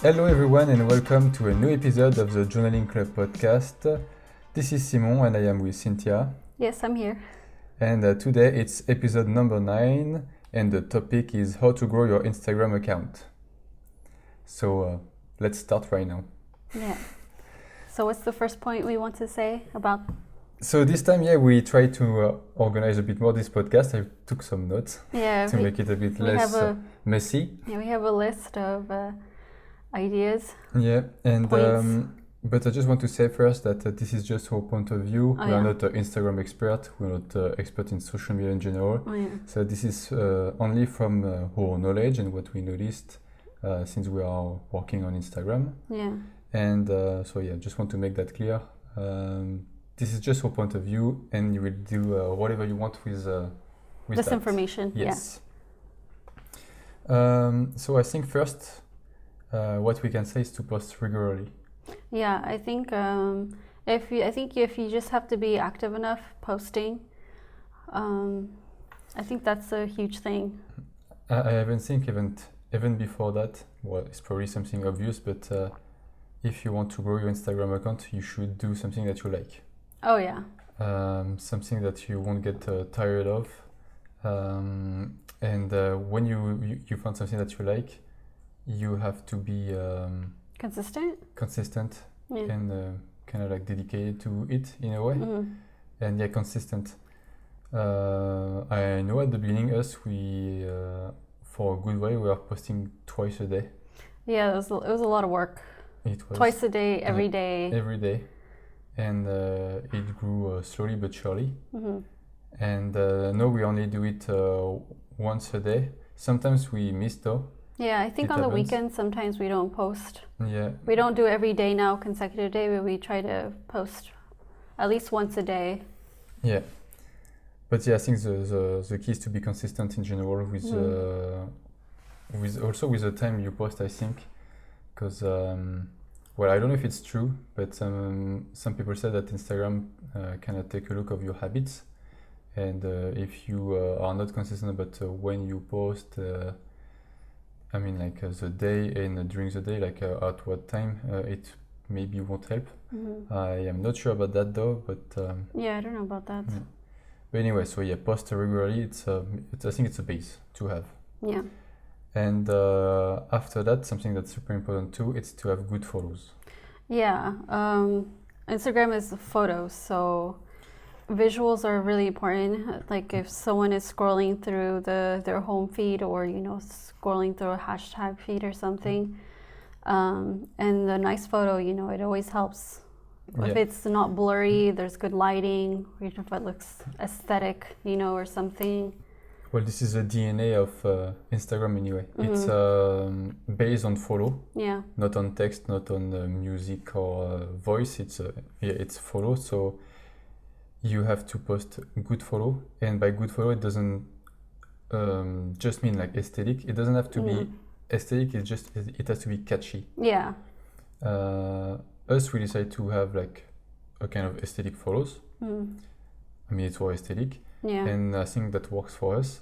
Hello everyone and welcome to a new episode of the Journaling Club podcast. This is Simon and I am with Cynthia. Yes, I'm here. And today it's episode number 9 and the topic is how to grow your Instagram account. So let's start right now. Yeah. So what's the first point we want to say about? So this time, we try to organize a bit more this podcast. I took some notes to make it a bit less messy. Yeah, we have a list of ideas. Yeah, and but I just want to say first that this is just our point of view. We are not an Instagram expert. We're not expert in social media in general. So this is only from our knowledge and what we noticed since we are working on Instagram. Yeah. And just want to make that clear. This is just our point of view, and you will do whatever you want with this that. Information. Yes. Yeah. So I think first, what we can say is to post regularly. Yeah, I think if you just have to be active enough posting, I think that's a huge thing. I even think even before that, well, it's probably something obvious, but if you want to grow your Instagram account, you should do something that you like. Oh yeah. Something that you won't get tired of, and when you find something that you like, you have to be consistent, and kind of like dedicated to it in a way, and consistent. I know at the beginning we for a good way we are posting twice a day. Yeah, it was a lot of work. It was twice a day, every day. Every day. And it grew slowly but surely. And now we only do it once a day. Sometimes we miss though. Yeah, I think on the weekend sometimes we don't post. Yeah. We don't do every day now, consecutive day, but we try to post at least once a day. Yeah. But I think the key is to be consistent in general with the time you post, I think. Because well, I don't know if it's true, but some people say that Instagram kind of take a look of your habits, and if you are not consistent about when you post, the day and during the day, at what time, it maybe won't help. I am not sure about that though, but I don't know about that. Yeah. But anyway, post regularly. I think it's a base to have. Yeah. And after that, something that's super important too, it's to have good photos. Yeah, Instagram is photos, so visuals are really important. Like if someone is scrolling through their home feed or, scrolling through a hashtag feed or something, and the nice photo, it always helps. Yeah. If it's not blurry, there's good lighting, or if it looks aesthetic, or something. Well, this is the DNA of Instagram anyway. It's based on photo, not on text, not on music or voice. It's photo. So you have to post good photo, and by good photo, it doesn't just mean like aesthetic. It doesn't have to be aesthetic. It has to be catchy. Yeah. Us, we decided to have like a kind of aesthetic photos. It's more aesthetic. Yeah. And I think that works for us,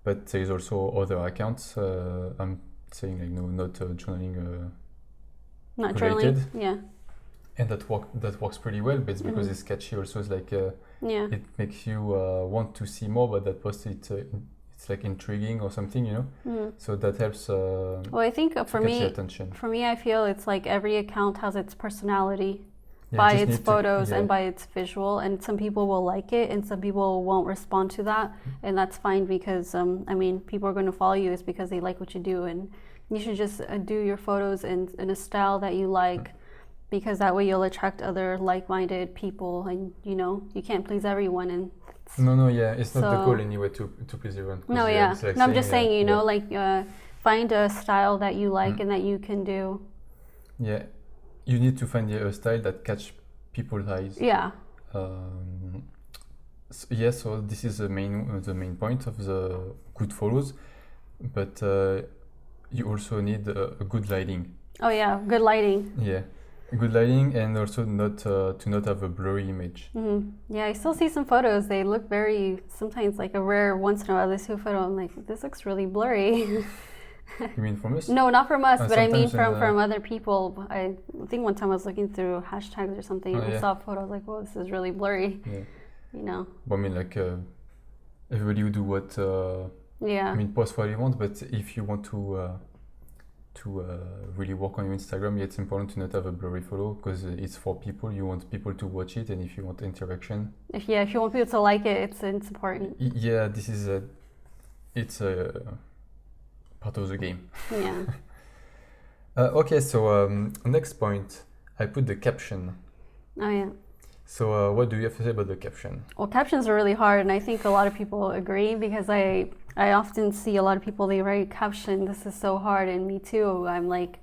but there is also other accounts. I'm saying not journaling not related. Journaling, yeah. And that works pretty well, but it's because it's catchy. Also, it's like it makes you want to see more. But that post it's like intriguing or something, So that helps. Well, I think for me, I feel it's like every account has its personality. By its photos and by its visual, and some people will like it and some people won't respond to that, and that's fine because people are going to follow you is because they like what you do, and you should just do your photos in a style that you like, because that way you'll attract other like-minded people, and you can't please everyone, and it's not the goal anyway to please everyone. I'm just saying find a style that you like and that you can do. You need to find a style that catch people's eyes. Yeah. So this is the main point of the good photos, but you also need a good lighting. Oh yeah, good lighting. Yeah, good lighting, and also to not have a blurry image. Yeah, I still see some photos. They look very sometimes like a rare once in a while. I see a photo, I'm like, this looks really blurry. You mean from us? No, not from us, but I mean from other people. I think one time I was looking through hashtags or something, and I saw a photo. I was like, "Whoa, this is really blurry." Yeah. You know. But I mean, like everybody will do what. Yeah. I mean, post what you want, but if you want to really work on your Instagram, it's important to not have a blurry photo because it's for people. You want people to watch it, and if you want interaction. If you want people to like it, it's important. Yeah, this is it's a part of the game. Yeah. Okay, so next point, I put the caption. Oh yeah. So what do you have to say about the caption? Well, captions are really hard, and I think a lot of people agree because I often see a lot of people, they write caption, this is so hard, and me too. I'm like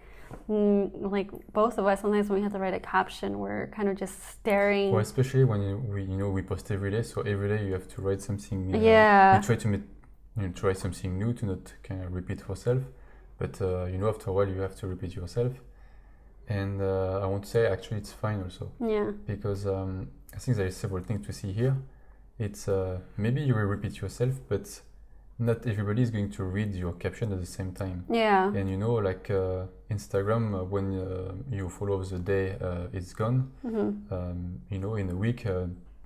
both of us, sometimes when we have to write a caption, we're kind of just staring. Well, especially when we post every day, so every day you have to write something. Yeah. You try to try something new to not kind of repeat yourself, but after a while you have to repeat yourself. And I want to say actually it's fine also. Yeah. Because I think there is several things to see here. It's maybe you will repeat yourself, but not everybody is going to read your caption at the same time. Yeah. And like Instagram, when you follow the day it's gone, in a week,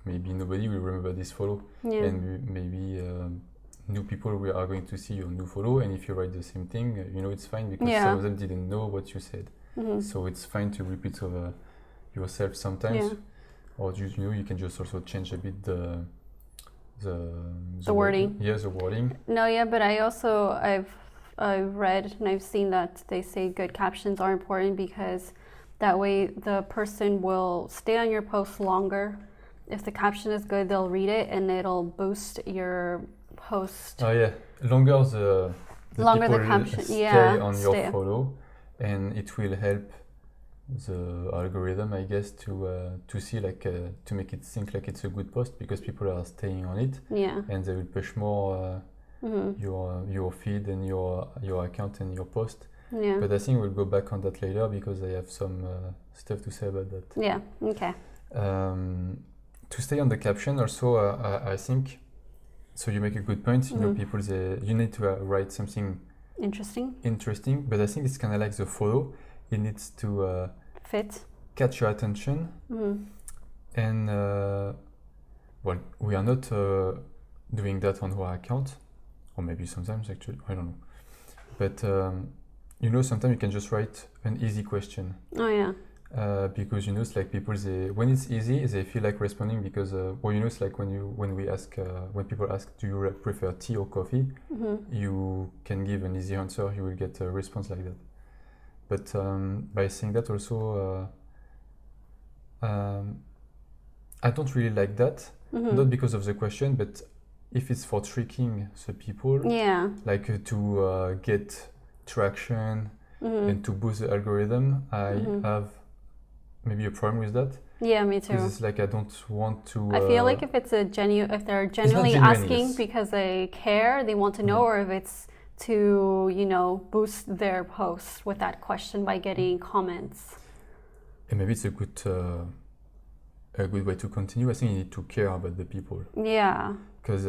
maybe nobody will remember this follow. Yeah. And maybe new people are going to see your new follow. And if you write the same thing, it's fine because some of them didn't know what you said. So it's fine to repeat yourself sometimes. Yeah. Or you can just also change a bit the wording. Yeah, the wording. No, yeah, but I've read and I've seen that they say good captions are important because that way the person will stay on your post longer. If the caption is good, they'll read it and it'll boost your post. Oh yeah, longer the caption stay on your follow, and it will help the algorithm, I guess, to see to make it think like it's a good post because people are staying on it. Yeah. And they will push more your feed and your account and your post. Yeah. But I think we'll go back on that later because I have some stuff to say about that. Yeah. Okay. To stay on the caption, also, I think. So you make a good point. People you need to write something interesting, but I think it's kind of like the photo. It needs to fit, catch your attention, and well, we are not doing that on our account, or maybe sometimes actually, I don't know. But sometimes you can just write an easy question. Oh yeah. Because it's like people when it's easy they feel like responding because it's like when people ask do you prefer tea or coffee, you can give an easy answer, you will get a response like that. But by saying that also I don't really like that, not because of the question, but if it's for tricking the people, like to get traction and to boost the algorithm, I have maybe a problem with that. Yeah, me too. Because it's like I don't want to. I feel like if they're genuinely asking because they care, they want to know, or if it's to boost their post with that question by getting comments. And maybe it's a good way to continue. I think you need to care about the people. Yeah. Because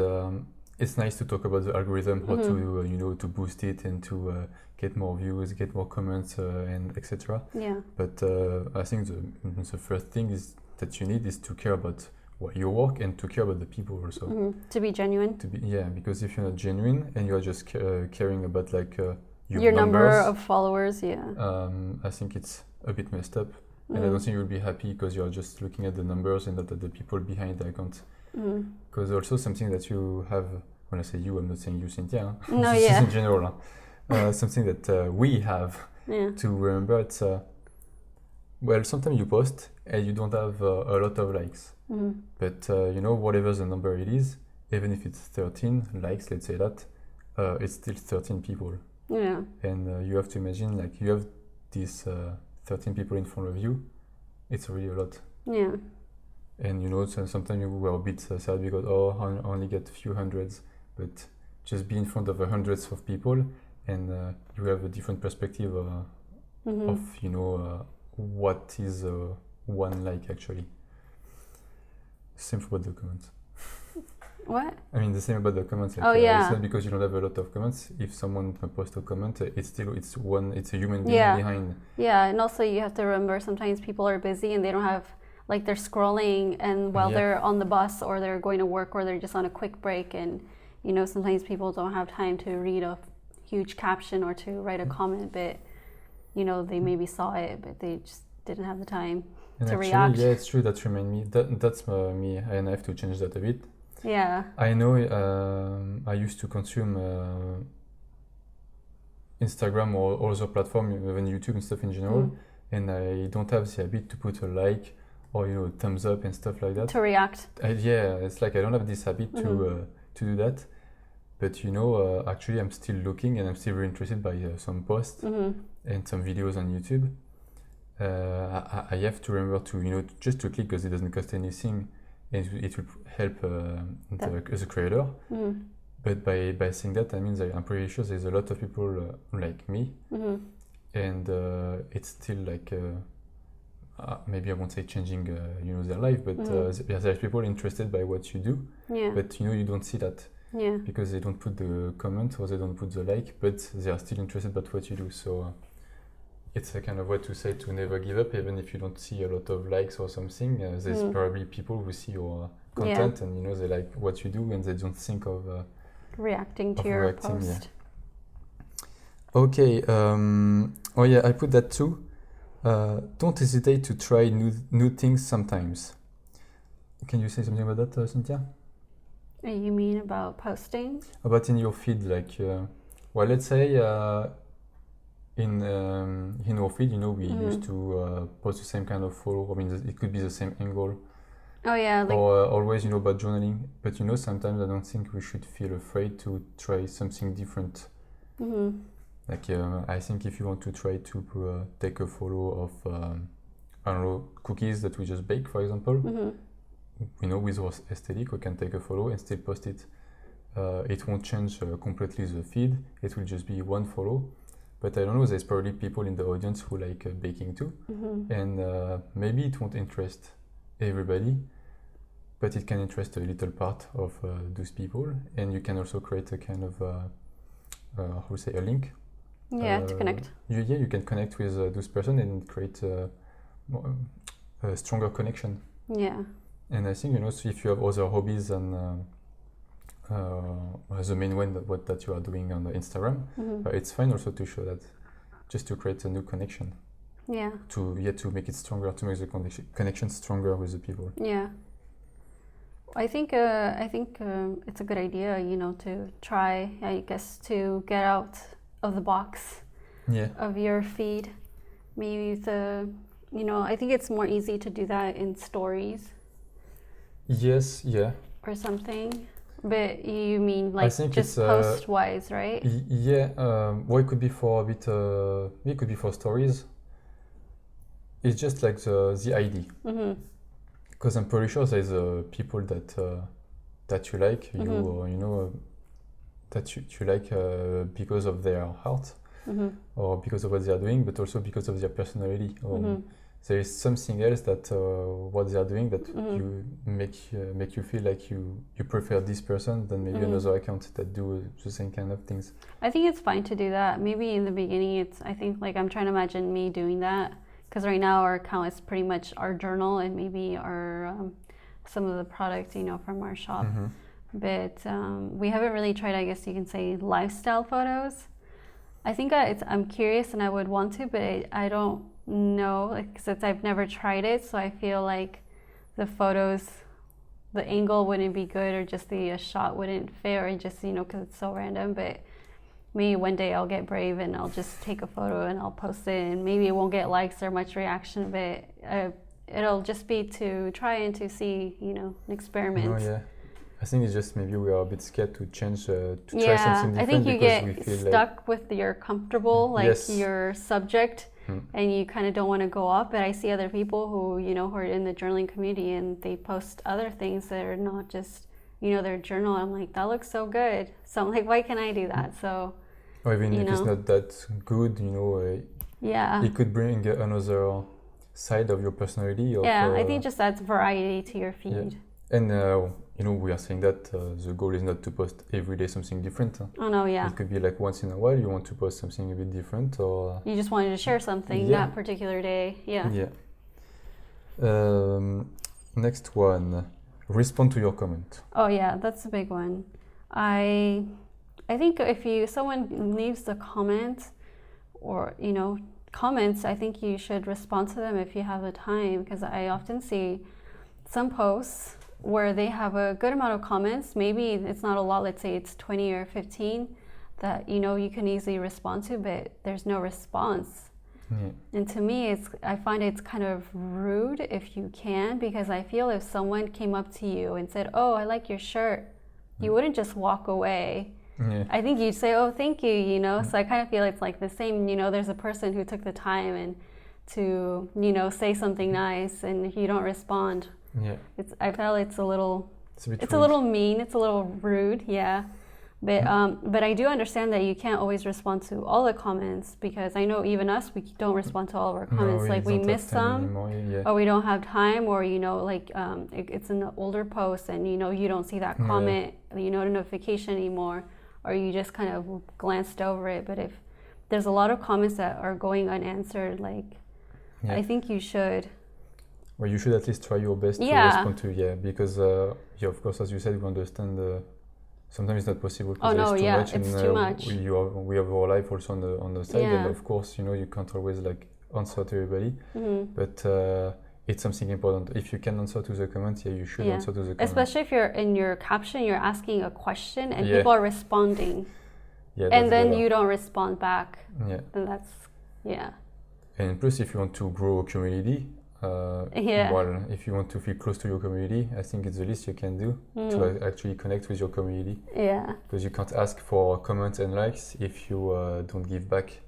it's nice to talk about the algorithm, how to to boost it and to get more views, get more comments, and etc. Yeah. But I think the first thing is that you need is to care about your work and to care about the people also. To be genuine. Because if you're not genuine and you are just caring about your number of followers, I think it's a bit messed up. And I don't think you'll be happy because you're just looking at the numbers and not at the people behind the account. Because also something that you have, when I say you, I'm not saying you, Cynthia. No, this is in general. Something that we have to remember. It's sometimes you post and you don't have a lot of likes. But whatever the number it is, even if it's 13 likes, let's say that, it's still 13 people. Yeah. And you have to imagine you have these 13 people in front of you. It's really a lot. Yeah. And sometimes you were a bit sad because I only get a few hundreds, but just be in front of hundreds of people and you have a different perspective of what is one like actually. Same for the comments. What? I mean, the same about the comments. Like, it's not because you don't have a lot of comments. If someone posts a comment, it's a human being behind. Yeah, and also you have to remember sometimes people are busy and they don't have, like, they're scrolling and while they're on the bus or they're going to work or they're just on a quick break, and you know, sometimes people don't have time to read a huge caption or to write a comment, but you know, they maybe saw it but they just didn't have the time to react. Yeah, it's true. That reminds me. That's me, and I have to change that a bit. Yeah. I know. I used to consume Instagram or other platform, even YouTube and stuff in general, and I don't have the habit to put a like or, you know, thumbs up and stuff like that. To react. It's like I don't have this habit to do that. But you know, actually, I'm still looking and I'm still very interested by some posts and some videos on YouTube. I have to remember to, you know, just to click because it doesn't cost anything, and it will help the creator. But by saying that, I mean I'm pretty sure there's a lot of people like me, and it's still like maybe I won't say changing you know, their life, but there's people interested by what you do. But you know, you don't see that because they don't put the comment or they don't put the like, but they are still interested by what you do. So it's a kind of way to say to never give up, even if you don't see a lot of likes or something. There's probably people who see your content and, you know, they like what you do and they don't think of reacting to your post. Okay. Oh yeah, I put that too. Don't hesitate to try new things sometimes. Can you say something about that, Cynthia? You mean about posting? About in your feed, like, well, let's say in our feed, you know, we used to post the same kind of photo. I mean, it could be the same angle. Oh yeah. Like, or always, you know, about journaling. But you know, sometimes I don't think we should feel afraid to try something different. Like, I think if you want to try to take a photo of, I don't know, cookies that we just bake, for example, you know, with our aesthetic, we can take a photo and still post it. It won't change completely the feed. It will just be one photo. But I don't know, there's probably people in the audience who like baking too. And maybe it won't interest everybody, but it can interest a little part of those people. And you can also create a kind of, a link. To connect. You can connect with those person and create a stronger connection. Yeah. And I think, you know, so if you have other hobbies and the main one that you are doing on Instagram, it's fine also to show that, just to create a new connection. Yeah. To make it stronger, to make the connection stronger with the people. Yeah. I think it's a good idea, you know, to try, I guess, to get out of the box of your feed. Maybe you know, I think it's more easy to do that in stories. Yes, yeah. Or something. But you mean like just post-wise, right? Well, it could be for a bit, it could be for stories. It's just like the ID. Because I'm pretty sure there's people that you like, you know, that you like because of their heart or because of what they are doing, but also because of their personality. There is something else that what they are doing that you make you feel like you prefer this person than maybe another account that do the same kind of things. I think it's fine to do that. Maybe in the beginning, I think like I'm trying to imagine me doing that, because right now our account is pretty much our journal and maybe our some of the products, you know, from our shop. But we haven't really tried, I guess you can say, lifestyle photos. I think I'm curious and I would want to, but I don't know, because I've never tried it. So I feel like the photos, the angle wouldn't be good, or just the shot wouldn't fit, or just, you know, because it's so random. But maybe one day I'll get brave and I'll just take a photo and I'll post it, and maybe it won't get likes or much reaction, but it'll just be to try and to see, you know, an experiment. Oh yeah. I think it's just maybe we are a bit scared to change, to try something different. I think you get stuck with your comfortable, like your subject, and you kind of don't want to go up. But I see other people who, you know, who are in the journaling community and they post other things that are not just, you know, their journal. I'm like, that looks so good. So I'm like, why can't I do that? So, or even if it's not that good, you know, it could bring another side of your personality. I think just adds variety to your feed. And we are saying that the goal is not to post every day something different. Oh no, yeah. It could be like once in a while you want to post something a bit different, or you just wanted to share something that particular day. Yeah. Next one, respond to your comment. Oh yeah, that's a big one. I think if someone leaves the comment or comments, I think you should respond to them if you have the time, because I often see some posts where they have a good amount of comments. Maybe it's not a lot, let's say it's 20 or 15 that you can easily respond to, but there's no response. And to me, I find it's kind of rude if you can, because I feel if someone came up to you and said, "Oh, I like your shirt," you wouldn't just walk away. I think you'd say, "Oh, thank you," So I kind of feel it's like the same, there's a person who took the time and to, say something nice and you don't respond. I felt it's a little mean, it's a little rude, but I do understand that you can't always respond to all the comments, because I know even us, we don't respond to all of our comments. No, like we miss some, or we don't have time, or it's an older post and you don't see that comment, the notification anymore, or you just kind of glanced over it. But if there's a lot of comments that are going unanswered, I think you should. Well, you should at least try your best to respond to, because of course, as you said, we understand sometimes it's not possible because there's too much, it's too much. We have our life also on the side, and of course, you can't always answer to everybody, but it's something important. If you can answer to the comments, you should answer to the comments. Especially if you're in your caption, you're asking a question and people are responding, and then you don't respond back. And that's And plus, if you want to grow a community, well, if you want to feel close to your community, I think it's the least you can do to actually connect with your community. Because you can't ask for comments and likes if you don't give back.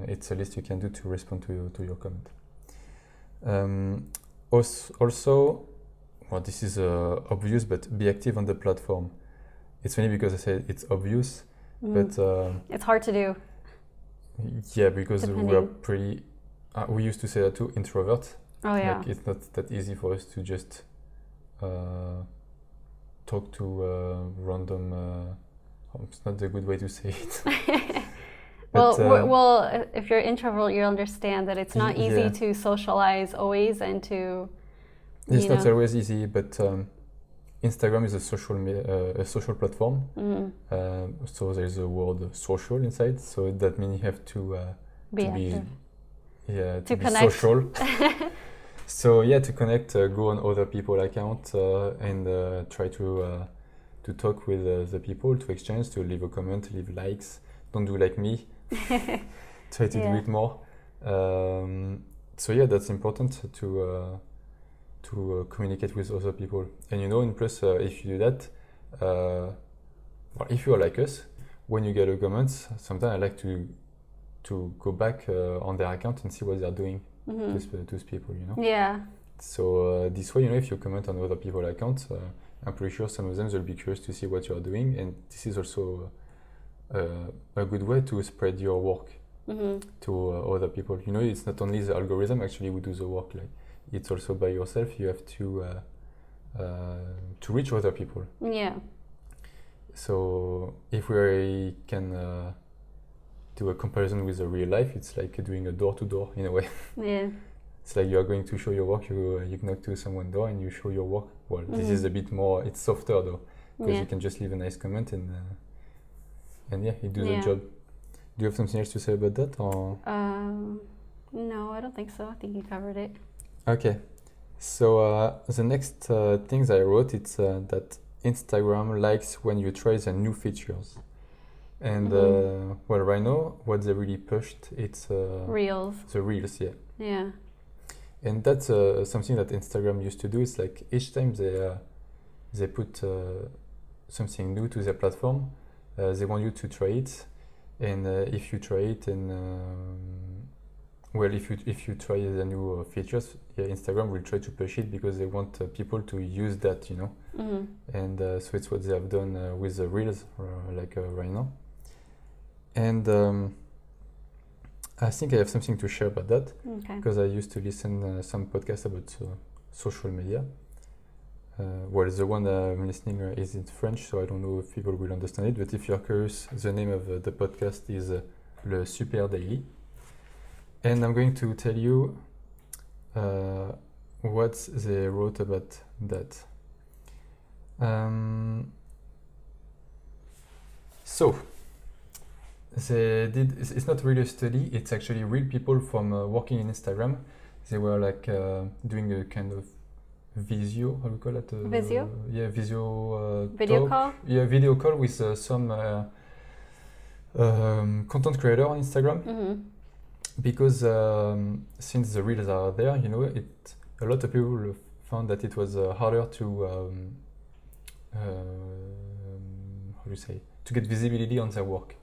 It's the least you can do to respond to your comment. Also, well, this is obvious, but be active on the platform. It's funny because I said it's obvious, but it's hard to do. Because we are pretty. We used to say that too, introvert. It's not that easy for us to just talk to random. It's not a good way to say it. Well, if you're introvert, you understand that it's not easy to socialize always and to. It's not always easy, but Instagram is a social platform. So there's a word social inside. So that means you have to be active. To be social. So to connect, go on other people's account and try to talk with the people, to exchange, to leave a comment, leave likes. Don't do like me. Try to do it more. That's important to communicate with other people. And and plus if you do that, if you are like us, when you get a comment, sometimes I like to go back on their account and see what they're doing, those people, So this way, if you comment on other people's accounts, I'm pretty sure some of them will be curious to see what you're doing, and this is also a good way to spread your work to other people. It's not only the algorithm actually who do the work, it's also by yourself. You have to reach other people. So if we can do a comparison with the real life, it's like doing a door-to-door in a way. It's like you are going to show your work, you knock to someone's door and you show your work. Well, this is a bit more, it's softer though, because you can just leave a nice comment and it does the job. Do you have something else to say about that? Or? No, I don't think so. I think you covered it. Okay. So the next things I wrote, it's that Instagram likes when you try the new features. And right now, what they really pushed, it's Reels. The Reels, and that's something that Instagram used to do. It's like each time they put something new to their platform, they want you to try it. And if you try it, and if you try the new features, Instagram will try to push it because they want people to use that, And so it's what they have done with the Reels, right now. And I think I have something to share about that, because I used to listen some podcasts about social media. well, the one I'm listening is in French, so I don't know if people will understand it. But if you're curious, the name of the podcast is Le Super Daily, and I'm going to tell you what they wrote about that. So they did. It's not really a study. It's actually real people from working in Instagram. They were like doing a kind of visio. How do we call it? Visio. Yeah, visio. Video talk. call. Yeah, video call with some content creator on Instagram. Mm-hmm. Because since the reels are there, you know, a lot of people found that it was harder to how do you say, to get visibility on their work,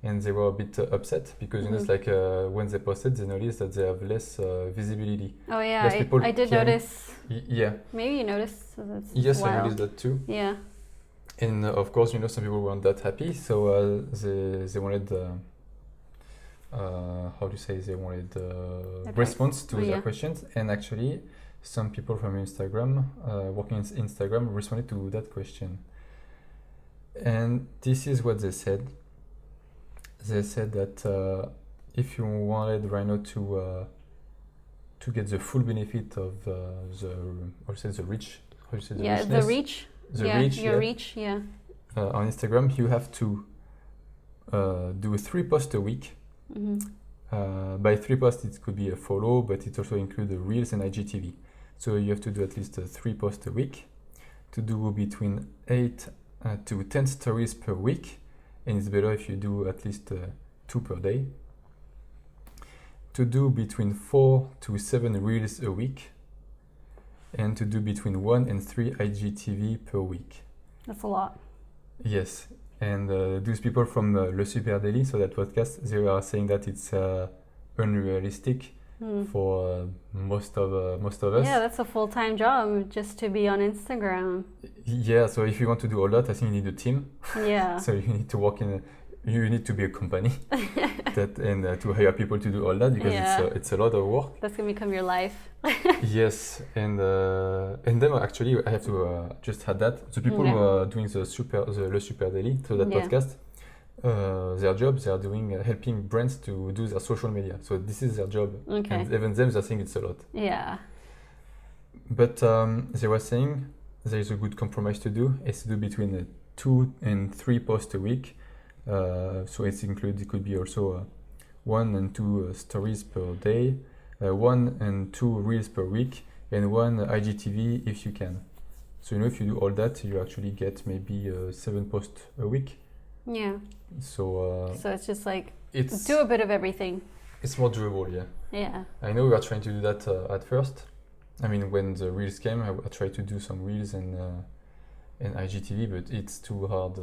and they were a bit upset because you know, it's like when they posted, they noticed that they have less visibility. Oh yeah, I did notice. Yeah. Maybe you noticed. Yes, wild. I noticed that too. Yeah. And of course, you know, some people weren't that happy, so they wanted. How do you say, they wanted response to their questions, and actually some people from Instagram working in Instagram responded to that question, and this is what they said. They said that if you wanted Rhino to get the full benefit of the reach, how do you say, the reach, reach on Instagram, you have to do 3 posts a week. Mm-hmm. By 3 posts, it could be a follow, but it also includes the Reels and IGTV. So you have to do at least 3 posts a week, to do between 8 to 10 stories per week, and it's better if you do at least 2 per day. To do between 4 to 7 Reels a week, and to do between 1 and 3 IGTV per week. That's a lot. Yes. And those people from Le Super Daily, so that podcast, they are saying that it's unrealistic for most of us. Yeah, that's a full-time job just to be on Instagram. Yeah, so if you want to do all that, I think you need a team. Yeah. So you need to work you need to be a company and to hire people to do all that, because it's a lot of work. That's gonna become your life. Yes, and then actually I have to just add that the people who are doing the Le Super Daily, so that podcast, their job, they are doing helping brands to do their social media. So this is their job, and even them, they think it's a lot. Yeah. But they were saying there is a good compromise to do. It's to do between 2 and 3 posts a week. So it could be also 1 and 2 stories per day, 1 and 2 reels per week, and 1 IGTV if you can. So you know, if you do all that, you actually get maybe 7 posts a week. Yeah. So it's just like do a bit of everything. It's more doable, yeah. Yeah. I know we were trying to do that at first. I mean, when the reels came, I tried to do some reels and IGTV, but it's too hard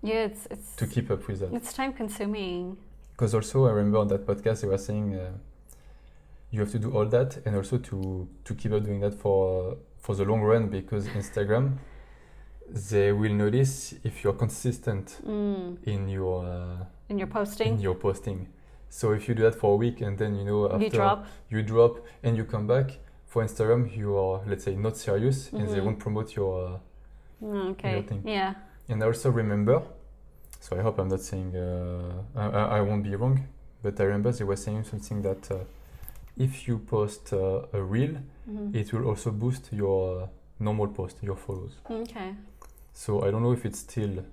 it's to keep up with that. It's time consuming. Because also I remember on that podcast they were saying you have to do all that, and also to keep up doing that for the long run, because Instagram, they will notice if you're consistent in your posting. So if you do that for a week and then after you drop and you come back, for Instagram you are, let's say, not serious, and they won't promote your thing. Yeah. And I also remember, so I hope I'm not saying I won't be wrong, but I remember they were saying something that if you post a reel, it will also boost your normal post, your follows. Okay. So I don't know if it's still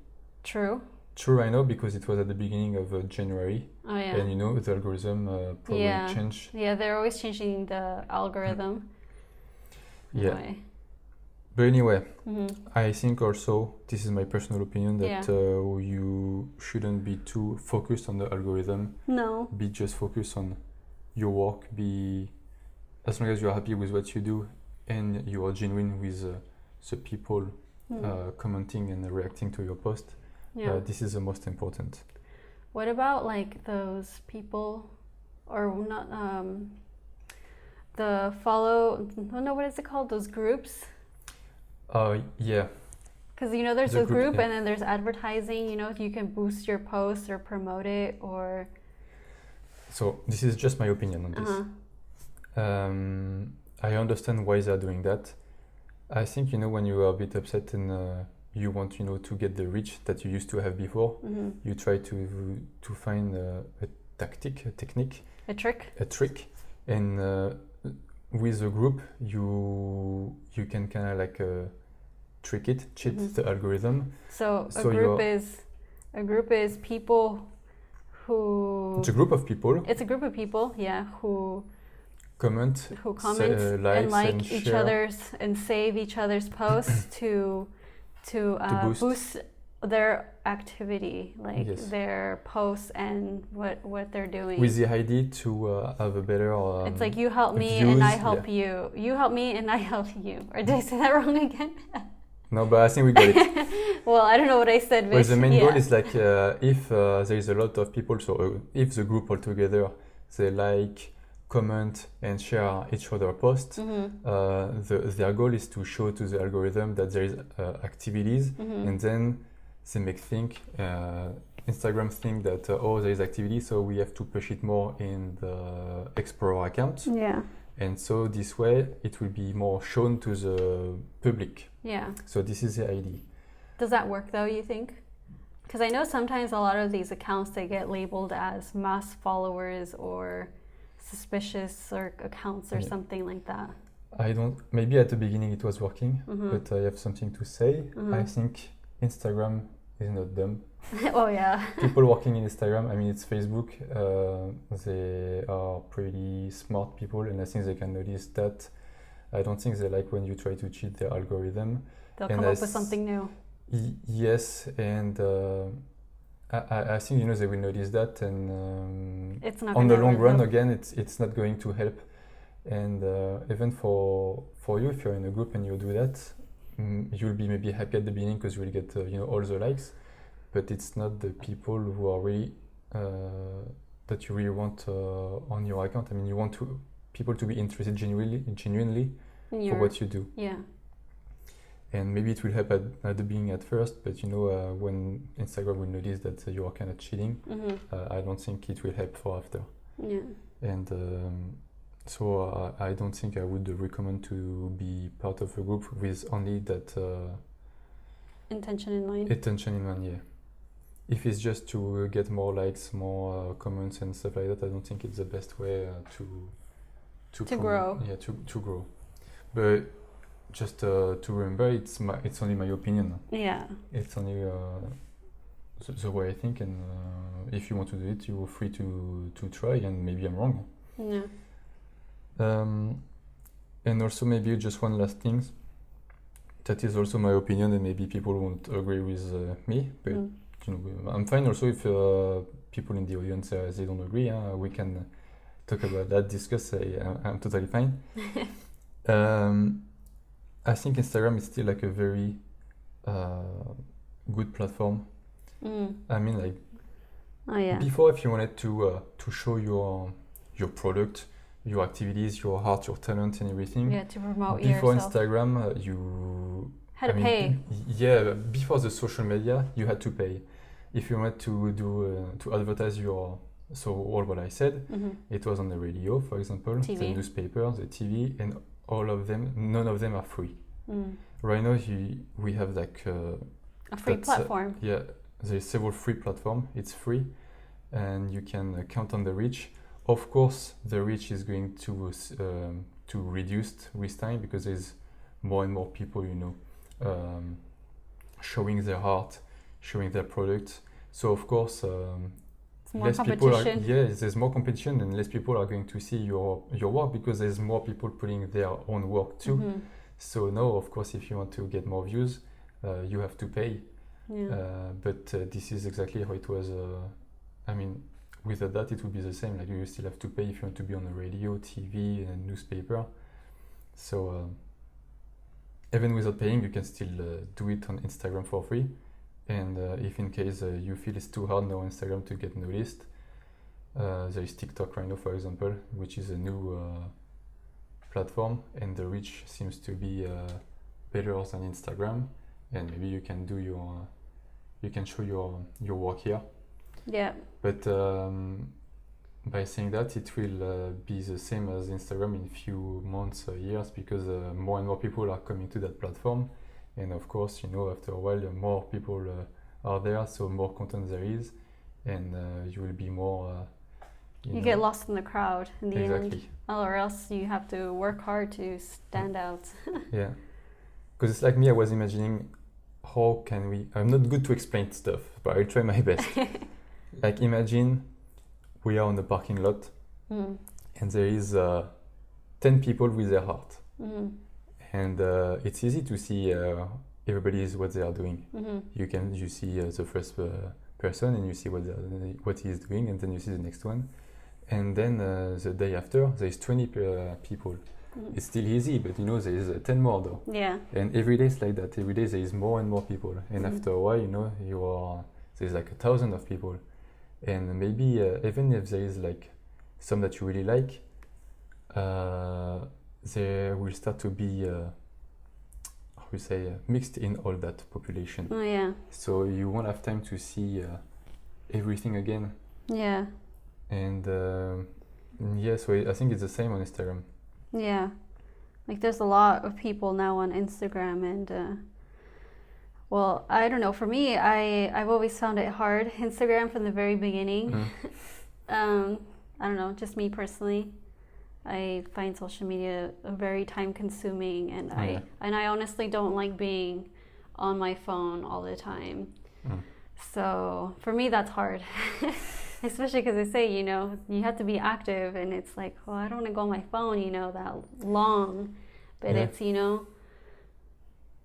true. I know, because it was at the beginning of January. Oh yeah. And the algorithm probably changed. Yeah, they're always changing the algorithm. Yeah. Anyway. But anyway, I think also, this is my personal opinion, that you shouldn't be too focused on the algorithm. No. Be just focused on your work. Be, as long as you're happy with what you do and you are genuine with the people commenting and reacting to your post, this is the most important. What about like those people, or not, the follow, what is it called? Those groups? Yeah. Because there's a group and then there's advertising. You can boost your post or promote it, or. So this is just my opinion on this. I understand why they're doing that, I think, when you are a bit upset and you want, to get the reach that you used to have before, you try to find a technique, a trick, and with a group you can kind of like cheat the algorithm. So a group is people who. It's a group of people. It's a group of people, yeah, who comment like each other's and save each other's posts to boost their activity, like their posts and what they're doing. With the idea to have a better. It's like you help me and I help you. You help me and I help you. Or did I say that wrong again? No, but I think we got it. Well, I don't know what I said. But the main goal is like if there is a lot of people, so if the group altogether they like, comment and share each other posts, their goal is to show to the algorithm that there is activities, and then they make Instagram think that there is activity, so we have to push it more in the Explorer account. Yeah. And so this way it will be more shown to the public. Yeah. So this is the idea. Does that work though, you think? Because I know sometimes a lot of these accounts, they get labeled as mass followers or suspicious or accounts or something like that. Maybe at the beginning it was working, but I have something to say. I think Instagram is not dumb. Oh yeah. People working in Instagram, I mean it's Facebook, they are pretty smart people, and I think they can notice that. I don't think they like when you try to cheat their algorithm. They'll come up with something new. Yes, and I think they will notice that, and it's not on the long run again it's not going to help. And even for you, if you're in a group and you do that, you'll be maybe happy at the beginning because you will get all the likes, but it's not the people who are really that you really want on your account. I mean, you want people to be interested genuinely for what you do. Yeah. And maybe it will help at the beginning at first, but when Instagram will notice that you are kind of cheating, I don't think it will help for after. Yeah. And so I don't think I would recommend to be part of a group with only that intention in mind. Yeah. If it's just to get more likes, more comments and stuff like that, I don't think it's the best way to grow. Yeah, to grow. But just to remember, it's only my opinion. Yeah. It's only the way I think, and if you want to do it, you're free to try, and maybe I'm wrong. Yeah. And also maybe just one last thing. That is also my opinion, and maybe people won't agree with me, but I'm fine also if people in the audience they don't agree. We can talk about that, discuss. I'm totally fine. I think Instagram is still like a very good platform. I mean, like before, if you wanted to show your product, your activities, your art, your talent, and everything. Yeah, to promote before yourself. Instagram, you had to pay. Yeah, before the social media, you had to pay. If you wanted to do to advertise all what I said, it was on the radio, for example, TV. The newspaper, the TV, and all of them. None of them are free. Right now, we have like a free platform. Yeah, there's several free platforms. It's free, and you can count on the reach. Of course, the reach is going to reduce with time because there's more and more people, showing their art, showing their products. So of course, less people are. There's more competition, and less people are going to see your work because there's more people putting their own work too. So now, of course, if you want to get more views, you have to pay. Yeah. But this is exactly how it was. I mean. Without that, it would be the same. Like you still have to pay if you want to be on the radio, TV, and newspaper. So even without paying, you can still do it on Instagram for free. And if in case you feel it's too hard now on Instagram to get noticed, there is TikTok right now, for example, which is a new platform, and the reach seems to be better than Instagram. And maybe you can show your work here. Yeah. But by saying that, it will be the same as Instagram in few months or years, because more and more people are coming to that platform, and of course, after a while, more people are there, so more content there is, and you will be more. You get lost in the crowd in the end, or else you have to work hard to stand out. Yeah, because it's like me. I was imagining, how can we? I'm not good to explain stuff, but I'll try my best. Like, imagine we are on the parking lot, and there is 10 people with their heart, and it's easy to see everybody is what they are doing. You see the first person, and you see what he is doing, and then you see the next one, and then the day after there is 20 people. It's still easy, but there is 10 more though. Yeah. And every day it's like that. Every day there is more and more people, and after a while, there's like 1,000 of people. And maybe even if there is like some that you really like, there will start to be mixed in all that population. Oh yeah. So you won't have time to see everything again. Yeah. And so I think it's the same on Instagram. Yeah, like there's a lot of people now on Instagram, and well, I don't know. For me, I've always found it hard, Instagram, from the very beginning. I don't know, just me personally. I find social media very time consuming, and I honestly don't like being on my phone all the time. So for me, that's hard. Especially because they say, you have to be active, and it's like, well, I don't want to go on my phone, that long. But it's,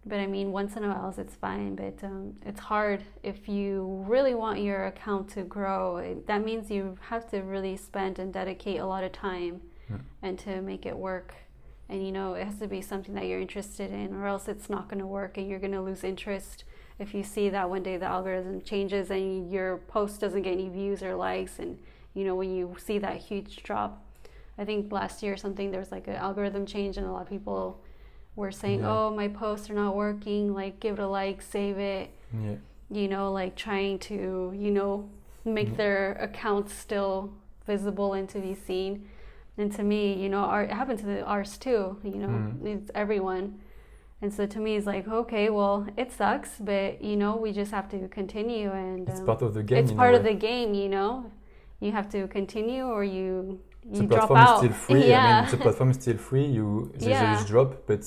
but I mean, once in a while it's fine, but it's hard. If you really want your account to grow, that means you have to really spend and dedicate a lot of time and to make it work. And, it has to be something that you're interested in, or else it's not going to work, and you're going to lose interest. If you see that one day the algorithm changes and your post doesn't get any views or likes, and when you see that huge drop, I think last year or something, there was like an algorithm change, and a lot of people were saying, oh, my posts are not working, like give it a like, save it, like trying to make their accounts still visible and to be seen. And to me, it happened to ours too, it's everyone. And so to me, it's like, okay, well, it sucks, but, we just have to continue. And it's part of the game. It's part of the game, You have to continue, or you drop The platform out. is still free. I mean, the platform is still free. There's a huge drop, but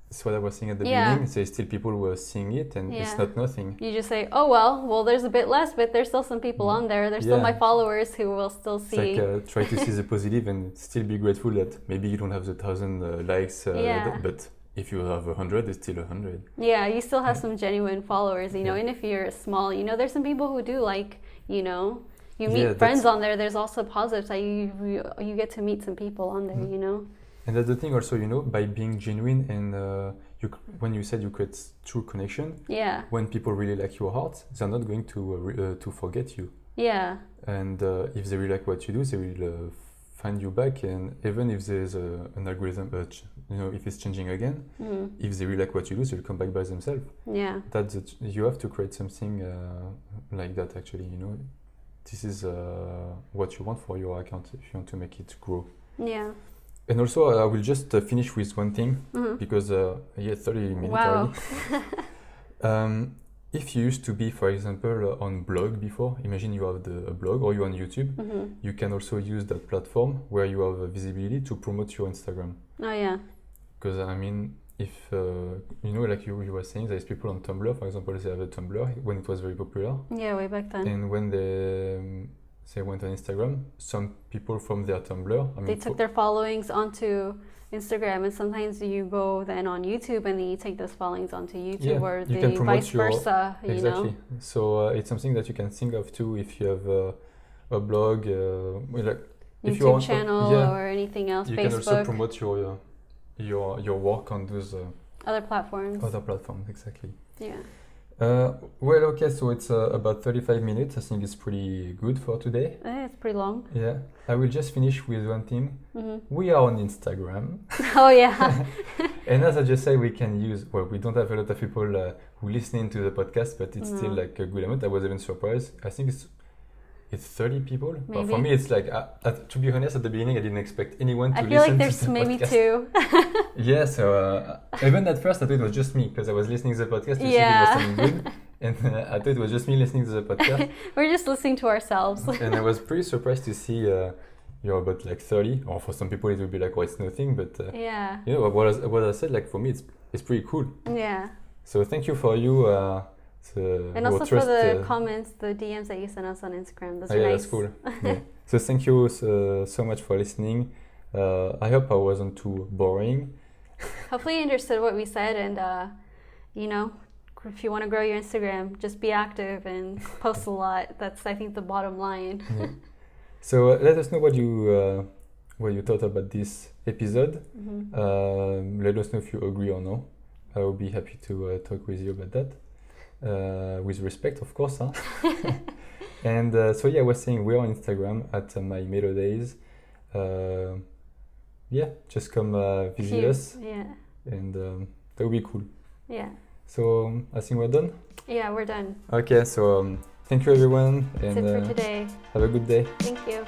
it's what I was saying at the beginning. There's still people who are seeing it, and it's not nothing. You just say, oh, well, there's a bit less, but there's still some people on there. There's still my followers who will still see. It's like try to see the positive and still be grateful that maybe you don't have the 1,000 likes, but if you have 100, it's still 100. Yeah, you still have some genuine followers, and if you're small, there's some people who do like, you meet friends on there. There's also positives that you get to meet some people on there, And that's the thing also, by being genuine, and when you said you create true connection, when people really like your heart, they're not going to forget you. Yeah. And if they really like what you do, they will find you back, and even if there's an algorithm, if it's changing again, if they really like what you do, they'll come back by themselves. Yeah. You have to create something like that, actually, This is what you want for your account if you want to make it grow. Yeah. And also, I will just finish with one thing, because 30 minutes already. If you used to be, for example, on blog before, imagine you have a blog, or you're on YouTube, you can also use that platform where you have visibility to promote your Instagram. Oh, yeah. Because, I mean, if, like you were saying, there's people on Tumblr, for example, they have a Tumblr when it was very popular. Yeah, way back then. And when they went on Instagram, some people from their Tumblr, they took their followings onto Instagram, and sometimes you go then on YouTube, and then you take those followings onto YouTube, or the vice versa. Exactly. So it's something that you can think of too if you have a blog, like YouTube channel or anything else. You Facebook. Can also promote your work on those other platforms. Other platforms, exactly. Yeah. Well, okay, so it's about 35 minutes. I think it's pretty good for today. It's pretty long. Yeah. I will just finish with one thing. We are on Instagram. Oh, yeah. And as I just said, we can use, we don't have a lot of people who listening to the podcast, but it's still like a good amount. I was even surprised. I think it's 30 people. Maybe. But for me, it's like, to be honest, at the beginning, I didn't expect anyone to listen to the podcast. I feel like there's maybe two. Yeah, so even at first, I thought it was just me, because I was listening to the podcast to see if it was something good. And I thought it was just me listening to the podcast. We're just listening to ourselves. And I was pretty surprised to see you're about like 30. Or for some people, it would be like, oh, it's nothing. But you know, what I said, like for me, it's pretty cool. Yeah. So thank you for you. And also for the comments, the DMs that you sent us on Instagram. Those are nice. That's cool. Yeah. So thank you so much for listening. I hope I wasn't too boring. Hopefully you understood what we said, and you know, if you want to grow your Instagram, just be active and post a lot. That's, I think, the bottom line. Yeah. So let us know what you thought about this episode. Mm-hmm. Let us know if you agree or no. I will be happy to talk with you about that. With respect, of course. Huh? And so yeah, I was saying we're on Instagram at mymelodays. Yeah, just come visit us. Yeah. And that would be cool. Yeah. So I think we're done. Yeah, we're done. Okay, so thank you everyone. That's it for today. Have a good day. Thank you.